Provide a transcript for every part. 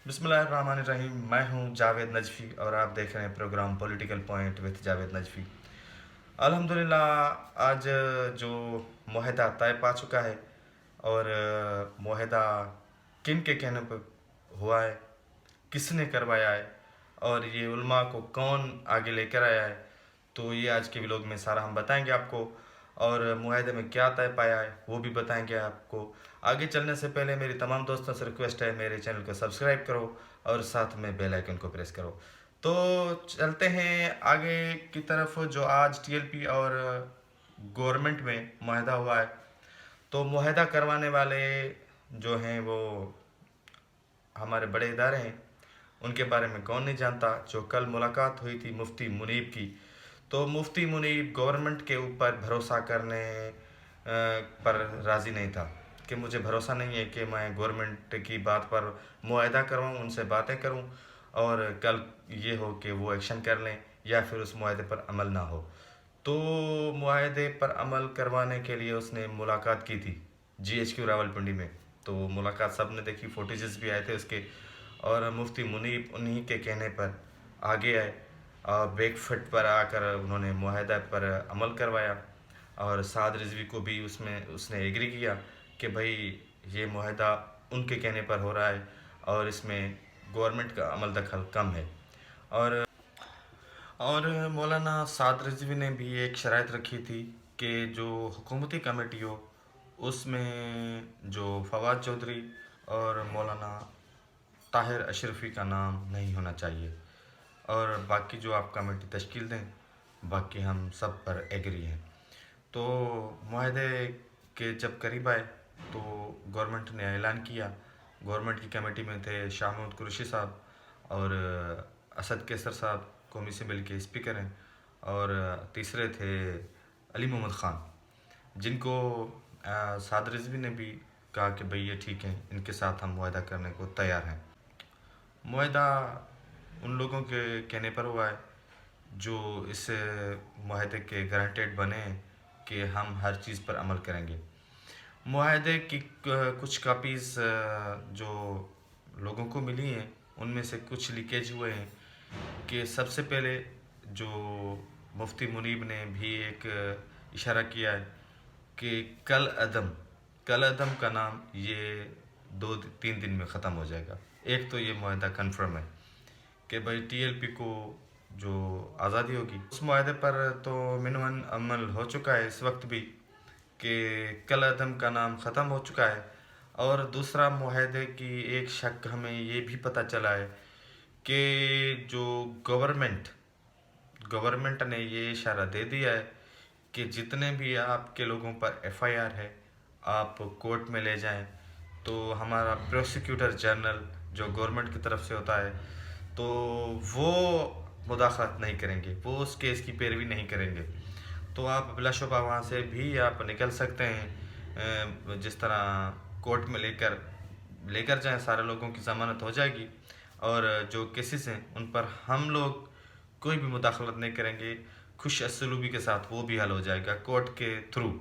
بسم اللہ الرحمن الرحیم. میں ہوں جاوید نجفی اور آپ دیکھ رہے ہیں program political point with Javed Najafi. الحمدللہ آج جو معاہدہ طے پا چکا ہے اور معاہدہ کن کے کہنے پر ہوا ہے, کس نے کروایا ہے اور یہ علماء کو کون آگے لے کر آیا ہے, تو یہ آج کے ولاگ میں سارا ہم بتائیں گے آپ کو. اور معاہدے میں کیا طے پایا ہے وہ بھی بتائیں گے آپ کو. آگے چلنے سے پہلے میری تمام دوستوں سے ریکویسٹ ہے, میرے چینل کو سبسکرائب کرو اور ساتھ میں بیل آئیکن کو پریس کرو. تو چلتے ہیں آگے کی طرف. جو آج ٹی ایل پی اور گورنمنٹ میں معاہدہ ہوا ہے, تو معاہدہ کروانے والے جو ہیں وہ ہمارے بڑے ادارے ہیں. ان کے بارے میں کون نہیں جانتا. جو کل ملاقات ہوئی تھی مفتی منیب کی, تو مفتی منیب گورنمنٹ کے اوپر بھروسہ کرنے پر راضی نہیں تھا کہ مجھے بھروسہ نہیں ہے کہ میں گورنمنٹ کی بات پر معاہدہ کرواؤں, ان سے باتیں کروں اور کل یہ ہو کہ وہ ایکشن کر لیں یا پھر اس معاہدے پر عمل نہ ہو. تو معاہدے پر عمل کروانے کے لیے اس نے ملاقات کی تھی جی ایچ کیو راولپنڈی میں. تو ملاقات سب نے دیکھی, فوٹیجز بھی آئے تھے اس کے. اور مفتی منیب انہی کے کہنے پر آگے آئے اور بیک فٹ پر آ کر انہوں نے معاہدہ پر عمل کروایا. اور سعد رضوی کو بھی اس نے ایگری کیا کہ بھائی یہ معاہدہ ان کے کہنے پر ہو رہا ہے اور اس میں گورنمنٹ کا عمل دخل کم ہے. اور مولانا سعد رضوی نے بھی ایک شرائط رکھی تھی کہ جو حکومتی کمیٹی ہو اس میں جو فواد چودھری اور مولانا طاہر اشرفی کا نام نہیں ہونا چاہیے, اور باقی جو آپ کمیٹی تشکیل دیں باقی ہم سب پر ایگری ہیں. تو معاہدے کے جب قریب آئے تو گورنمنٹ نے اعلان کیا. گورنمنٹ کی کمیٹی میں تھے شاہ محمود قریشی صاحب اور اسد کیسر صاحب, قومی اسمبلی کے اسپیکر ہیں, اور تیسرے تھے علی محمد خان, جن کو سعد رضوی نے بھی کہا کہ بھئی یہ ٹھیک ہے, ان کے ساتھ ہم معاہدہ کرنے کو تیار ہیں. معاہدہ ان لوگوں کے کہنے پر ہوا ہے جو اس معاہدے کے گارنٹیڈ بنے ہیں کہ ہم ہر چیز پر عمل کریں گے. معاہدے کی کچھ کاپیز جو لوگوں کو ملی ہیں ان میں سے کچھ لیکیج ہوئے ہیں. کہ سب سے پہلے جو مفتی منیب نے بھی ایک اشارہ کیا ہے کہ کل عدم کا نام یہ 2-3 دن میں ختم ہو جائے گا. ایک تو یہ معاہدہ کنفرم ہے کہ بھائی ٹی ایل پی کو جو آزادی ہوگی. اس معاہدے پر تو منون عمل ہو چکا ہے اس وقت بھی کہ کل عدم کا نام ختم ہو چکا ہے. اور دوسرا معاہدے کی ایک شک ہمیں یہ بھی پتہ چلا ہے کہ جو گورنمنٹ نے یہ اشارہ دے دیا ہے کہ جتنے بھی آپ کے لوگوں پر ایف آئی آر ہے آپ کورٹ میں لے جائیں, تو ہمارا پروسیکیوٹر جنرل جو گورنمنٹ کی طرف سے ہوتا ہے تو وہ مداخلت نہیں کریں گے, وہ اس کیس کی پیروی نہیں کریں گے. تو آپ بلا شبہ وہاں سے بھی آپ نکل سکتے ہیں, جس طرح کورٹ میں لے کر جائیں, سارے لوگوں کی ضمانت ہو جائے گی. اور جو کیسز ہیں ان پر ہم لوگ کوئی بھی مداخلت نہیں کریں گے, خوش اسلوبی کے ساتھ وہ بھی حل ہو جائے گا کورٹ کے تھرو.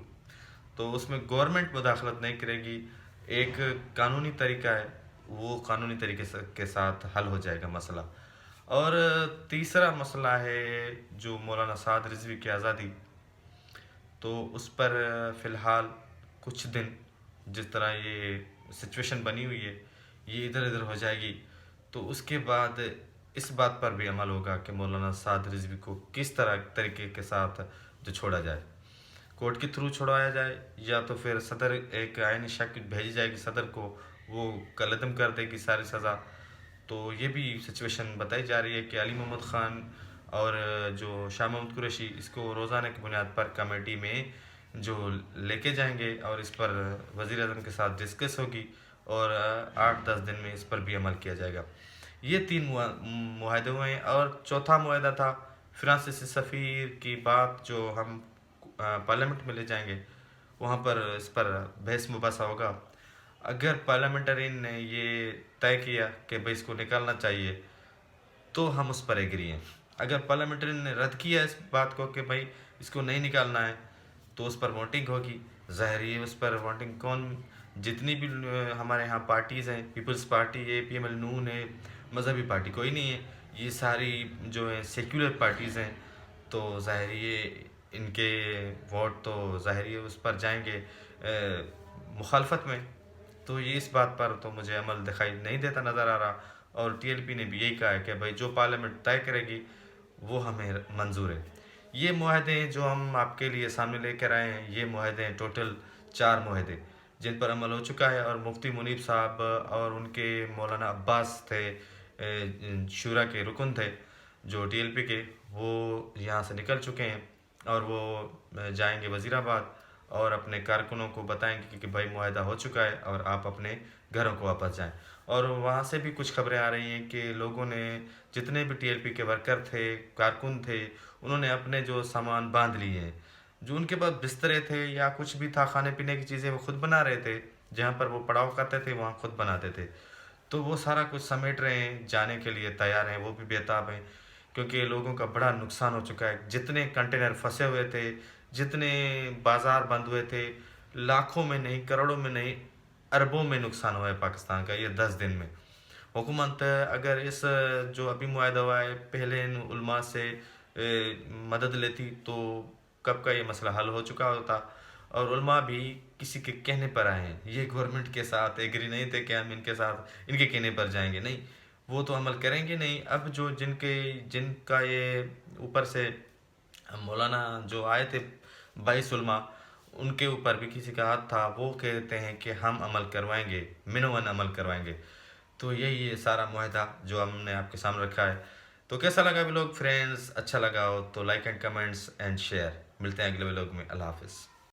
تو اس میں گورنمنٹ مداخلت نہیں کرے گی, ایک قانونی طریقہ ہے, وہ قانونی طریقے کے ساتھ حل ہو جائے گا مسئلہ. اور تیسرا مسئلہ ہے جو مولانا سعد رضوی کی آزادی, تو اس پر فی الحال کچھ دن جس طرح یہ سچویشن بنی ہوئی ہے یہ ادھر ادھر ہو جائے گی. تو اس کے بعد اس بات پر بھی عمل ہوگا کہ مولانا سعد رضوی کو کس طریقے کے ساتھ جو چھوڑا جائے, کورٹ کے تھرو چھوڑایا جائے یا تو پھر صدر ایک آئینی شکل بھیجی جائے گی صدر کو, وہ کالعدم کر دے گی ساری سزا. تو یہ بھی سچویشن بتائی جا رہی ہے کہ علی محمد خان اور جو شاہ محمود قریشی اس کو روزانہ کی بنیاد پر کمیٹی میں جو لے کے جائیں گے اور اس پر وزیر اعظم کے ساتھ ڈسکس ہوگی اور 8-10 دن میں اس پر بھی عمل کیا جائے گا. یہ 3 معاہدے ہوئے ہیں. اور چوتھا معاہدہ تھا فرانسیسی سفیر کی بات, جو ہم پارلیمنٹ میں لے جائیں گے, وہاں پر اس پر بحث مباحثہ ہوگا. اگر پارلیمنٹرین نے یہ طے کیا کہ بھائی اس کو نکالنا چاہیے تو ہم اس پر ایگری ہیں. اگر پارلیمنٹرین نے رد کیا اس بات کو کہ بھائی اس کو نہیں نکالنا ہے تو اس پر ووٹنگ ہوگی. ظاہر ہے اس پر ووٹنگ کون جتنی بھی ہمارے یہاں پارٹیز ہیں، پیپلز پارٹی ہے، پی ایم ایل نون ہے، مذہبی پارٹی کوئی نہیں ہے، یہ ساری جو ہیں سیکولر پارٹیز ہیں، تو ظاہر یہ ان کے ووٹ تو ظاہر ہے اس پر جائیں گے مخالفت میں. تو یہ اس بات پر تو مجھے عمل دکھائی نہیں دیتا نظر آ رہا. اور ٹی ایل پی نے بھی یہی کہا ہے کہ بھائی جو پارلیمنٹ طے کرے گی وہ ہمیں منظور ہے. یہ معاہدے جو ہم آپ کے لیے سامنے لے کر آئے ہیں، یہ معاہدے ہیں ٹوٹل 4 معاہدے جن پر عمل ہو چکا ہے. اور مفتی منیب صاحب اور ان کے مولانا عباس تھے، شورا کے رکن تھے جو ٹی ایل پی کے، وہ یہاں سے نکل چکے ہیں اور وہ جائیں گے وزیر آباد اور اپنے کارکنوں کو بتائیں گے کہ بھائی معاہدہ ہو چکا ہے اور آپ اپنے گھروں کو واپس جائیں. اور وہاں سے بھی کچھ خبریں آ رہی ہیں کہ لوگوں نے، جتنے بھی ٹی ایل پی کے ورکر تھے، کارکن تھے، انہوں نے اپنے جو سامان باندھ لیے ہیں. جو ان کے پاس بسترے تھے یا کچھ بھی تھا کھانے پینے کی چیزیں، وہ خود بنا رہے تھے. جہاں پر وہ پڑاؤ کرتے تھے وہاں خود بناتے تھے. تو وہ سارا کچھ سمیٹ رہے ہیں، جانے کے لیے تیار ہیں، وہ بھی بےتاب ہیں کیونکہ لوگوں کا بڑا نقصان ہو چکا ہے. جتنے کنٹینر پھنسے ہوئے تھے، جتنے بازار بند ہوئے تھے، لاکھوں میں نہیں، کروڑوں میں نہیں، اربوں میں نقصان ہوا ہے پاکستان کا یہ 10 دن میں. حکومت اگر اس جو ابھی معاہدہ ہوا ہے پہلے ان علماء سے مدد لیتی تو کب کا یہ مسئلہ حل ہو چکا ہوتا. اور علماء بھی کسی کے کہنے پر آئے ہیں، یہ گورنمنٹ کے ساتھ ایگری نہیں تھے کہ ہم ان کے ساتھ ان کے کہنے پر جائیں گے. نہیں، وہ تو عمل کریں گے نہیں. اب جو جن کا یہ اوپر سے مولانا جو آئے تھے 22 علماء، ان کے اوپر بھی کسی کا ہاتھ تھا، وہ کہتے ہیں کہ ہم عمل کروائیں گے، منوان عمل کروائیں گے. تو یہی ہے سارا معاہدہ جو ہم نے آپ کے سامنے رکھا ہے. تو کیسا لگا بھی لوگ فرینڈز؟ اچھا لگا ہو تو like and comments and share. ملتے ہیں اگلے ولاگ میں. اللہ حافظ.